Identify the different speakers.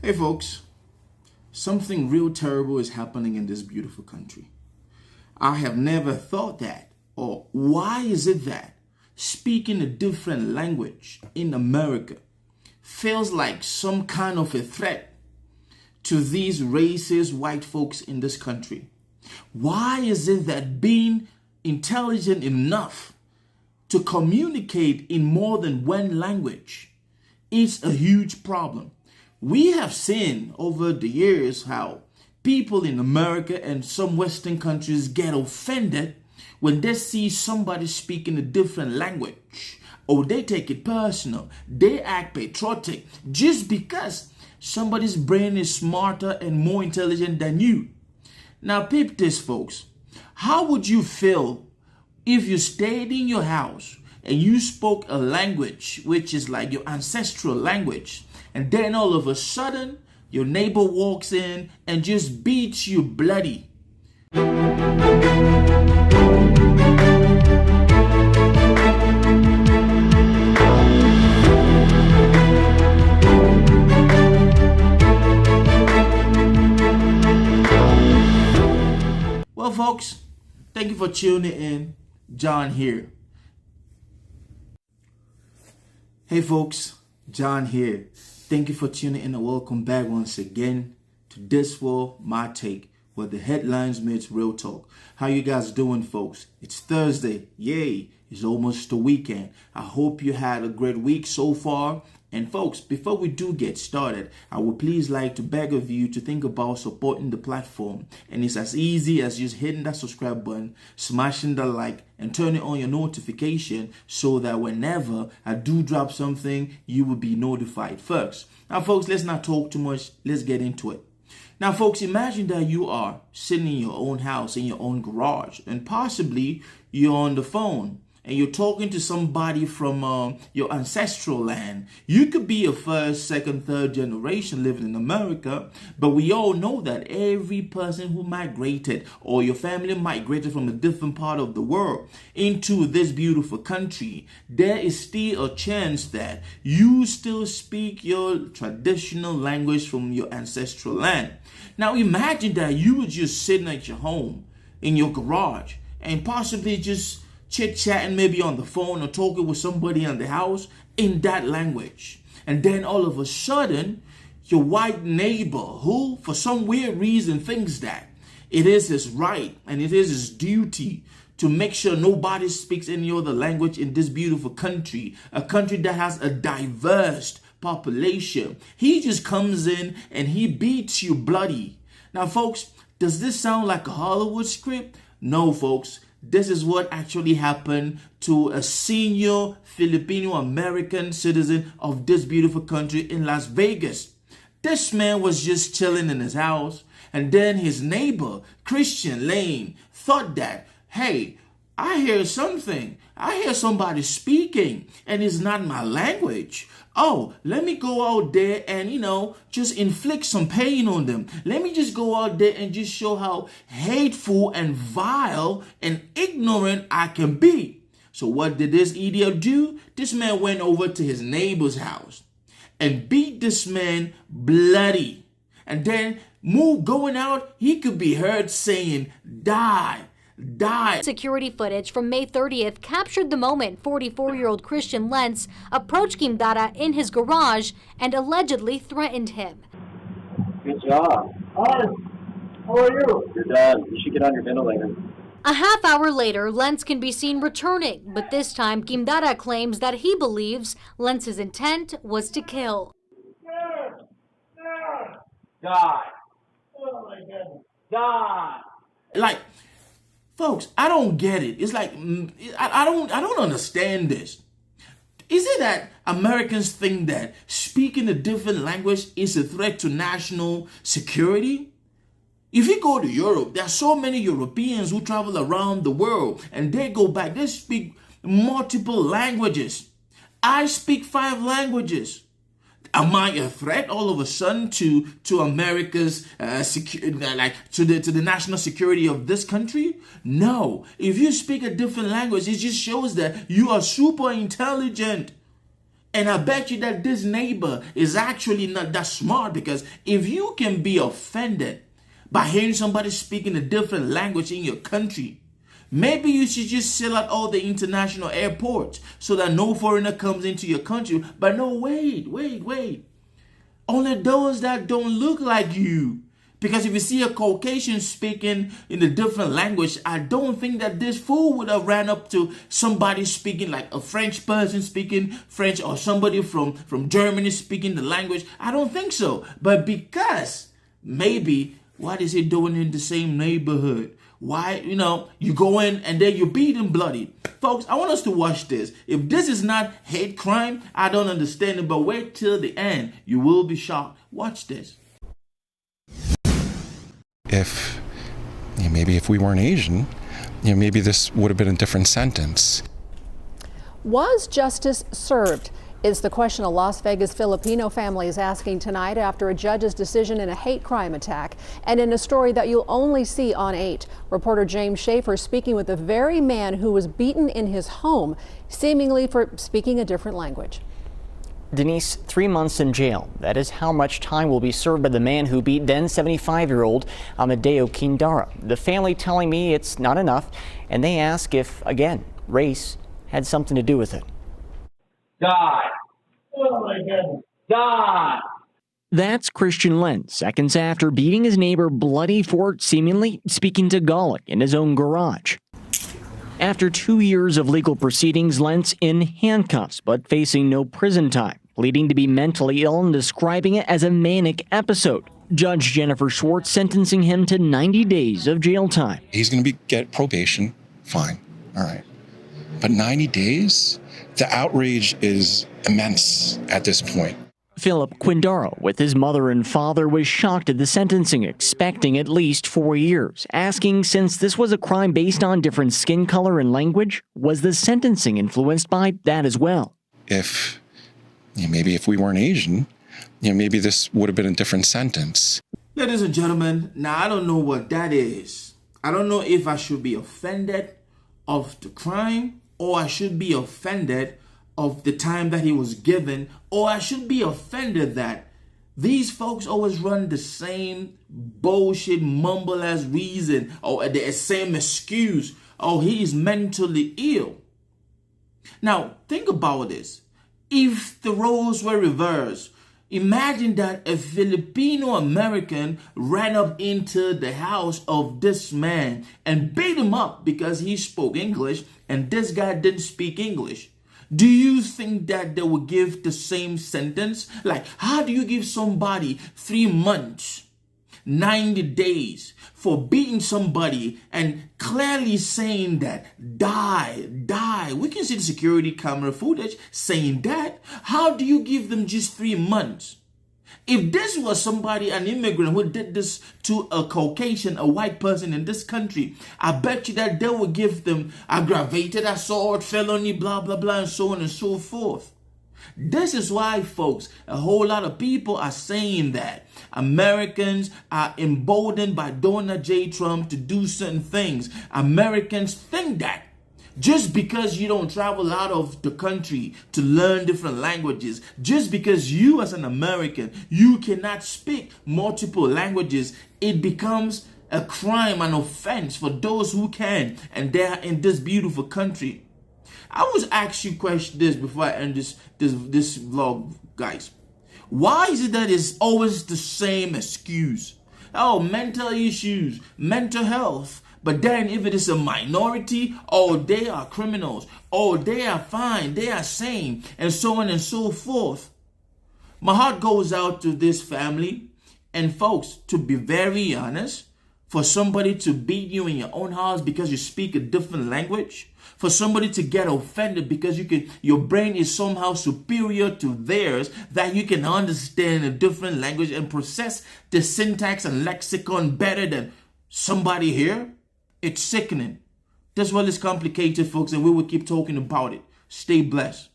Speaker 1: Hey folks, something real terrible is happening in this beautiful country. I have never thought that, or why is it that speaking a different language in America feels like some kind of a threat to these racist white folks in this country? Why is it that being intelligent enough to communicate in more than one language is a huge problem? We have seen over the years how people in America and some Western countries get offended when they see somebody speaking a different language. Or they take it personal. They act patriotic just because somebody's brain is smarter and more intelligent than you. Now peep this, folks. How would you feel if you stayed in your house and you spoke a language which is like your ancestral language, and then all of a sudden your neighbor walks in and just beats you bloody? Well, folks, thank you for tuning in. John here. Hey folks, John here. Thank you for tuning in and welcome back once again to This World, My Take, where the headlines meets real talk. How you guys doing, folks? It's Thursday. Yay, it's almost the weekend. I hope you had a great week so far. And folks, before we do get started, I would please like to beg of you to think about supporting the platform. And it's as easy as just hitting that subscribe button, smashing the like, and turning on your notification so that whenever I do drop something, you will be notified first. Now, folks, let's not talk too much. Let's get into it. Now, folks, imagine that you are sitting in your own house, in your own garage, and possibly you're on the phone and you're talking to somebody from your ancestral land. You could be a first, second, third generation living in America, but we all know that every person who migrated or your family migrated from a different part of the world into this beautiful country, there is still a chance that you still speak your traditional language from your ancestral land. Now imagine that you were just sitting at your home in your garage and possibly just chit-chatting maybe on the phone or talking with somebody in the house in that language. And then all of a sudden, your white neighbor, who for some weird reason thinks that it is his right and it is his duty to make sure nobody speaks any other language in this beautiful country, a country that has a diverse population, he just comes in and he beats you bloody. Now, folks, does this sound like a Hollywood script? No, folks. This is what actually happened to a senior Filipino-American citizen of this beautiful country in Las Vegas. This man was just chilling in his house, and then his neighbor, Christian Lane, thought that, hey, I hear something. I hear somebody speaking, and it's not my language. Oh, let me go out there and, just inflict some pain on them. Let me just go out there and just show how hateful and vile and ignorant I can be. So what did this idiot do? This man went over to his neighbor's house and beat this man bloody. And then going out, he could be heard saying, die.
Speaker 2: Security footage from May 30th captured the moment 44-year-old Christian Lentz approached Quimdara in his garage and allegedly threatened him.
Speaker 3: Good job. Hi. How are you? You're done. You should get on your ventilator.
Speaker 2: A half hour later, Lentz can be seen returning, but this time Quimdara claims that he believes Lentz's intent was to kill.
Speaker 3: Die. Oh my goodness. Die.
Speaker 1: Folks, I don't get it. It's like I don't understand this. Is it that Americans think that speaking a different language is a threat to national security? If you go to Europe, there are so many Europeans who travel around the world and they go back. They speak multiple languages. I speak 5 languages. Am I a threat all of a sudden to America's to the national security of this country? No. If you speak a different language, it just shows that you are super intelligent. And I bet you that this neighbor is actually not that smart, because if you can be offended by hearing somebody speaking a different language in your country, maybe you should just sell out all the international airports so that no foreigner comes into your country. But no, wait. Only those that don't look like you. Because if you see a Caucasian speaking in a different language, I don't think that this fool would have ran up to somebody speaking, like a French person speaking French, or somebody from Germany speaking the language. I don't think so. But because maybe, what is he doing in the same neighborhood? Why, you go in and then you beat him bloody. Folks, I want us to watch this. If this is not hate crime, I don't understand it. But wait till the end. You will be shocked. Watch this.
Speaker 4: Maybe if we weren't Asian, maybe this would have been a different sentence.
Speaker 5: Was justice served? Is the question a Las Vegas Filipino family is asking tonight after a judge's decision in a hate crime attack. And in a story that you'll only see on 8, reporter James Schaefer speaking with the very man who was beaten in his home, seemingly for speaking a different language.
Speaker 6: Denise, 3 months in jail. That is how much time will be served by the man who beat then 75-year-old Amadeo Quindara. The family telling me it's not enough, and they ask if, again, race had something to do with it.
Speaker 3: Die. Oh my goodness. Die.
Speaker 6: That's Christian Lentz, seconds after beating his neighbor bloody for seemingly speaking Tagalog in his own garage. After 2 years of legal proceedings, Lentz in handcuffs, but facing no prison time, pleading to be mentally ill and describing it as a manic episode. Judge Jennifer Schwartz sentencing him to 90 days of jail time.
Speaker 4: He's going to get probation. Fine. All right. But 90 days? The outrage is immense at this point.
Speaker 6: Philip Quindaro, with his mother and father, was shocked at the sentencing, expecting at least 4 years, asking, since this was a crime based on different skin color and language, was the sentencing influenced by that as well?
Speaker 4: Maybe if we weren't Asian, maybe this would have been a different sentence.
Speaker 1: Ladies and gentlemen, now I don't know what that is. I don't know if I should be offended of the crime, or I should be offended of the time that he was given, or I should be offended that these folks always run the same bullshit mumble as reason, or the same excuse. Oh, he is mentally ill. Now, think about this. If the roles were reversed, imagine that a Filipino-American ran up into the house of this man and beat him up because he spoke English and this guy didn't speak English. Do you think that they would give the same sentence? Like, how do you give somebody 3 months, 90 days for beating somebody and clearly saying that, die? We can see the security camera footage saying that. How do you give them just 3 months? If this was somebody, an immigrant who did this to a Caucasian, a white person in this country, I bet you that they would give them aggravated assault, felony, blah, blah, blah, and so on and so forth. This is why, folks, a whole lot of people are saying that Americans are emboldened by Donald J. Trump to do certain things. Americans think that just because you don't travel out of the country to learn different languages, just because you as an American, you cannot speak multiple languages, it becomes a crime, an offense for those who can, and they are in this beautiful country. I was asked you this before I end this vlog, guys. Why is it that it's always the same excuse? Oh, mental issues, mental health. But then if it is a minority, oh, they are criminals. Oh, they are fine. They are sane. And so on and so forth. My heart goes out to this family. And folks, to be very honest, for somebody to beat you in your own house because you speak a different language, for somebody to get offended because your brain is somehow superior to theirs, that you can understand a different language and process the syntax and lexicon better than somebody here, it's sickening. This world is complicated, folks, and we will keep talking about it. Stay blessed.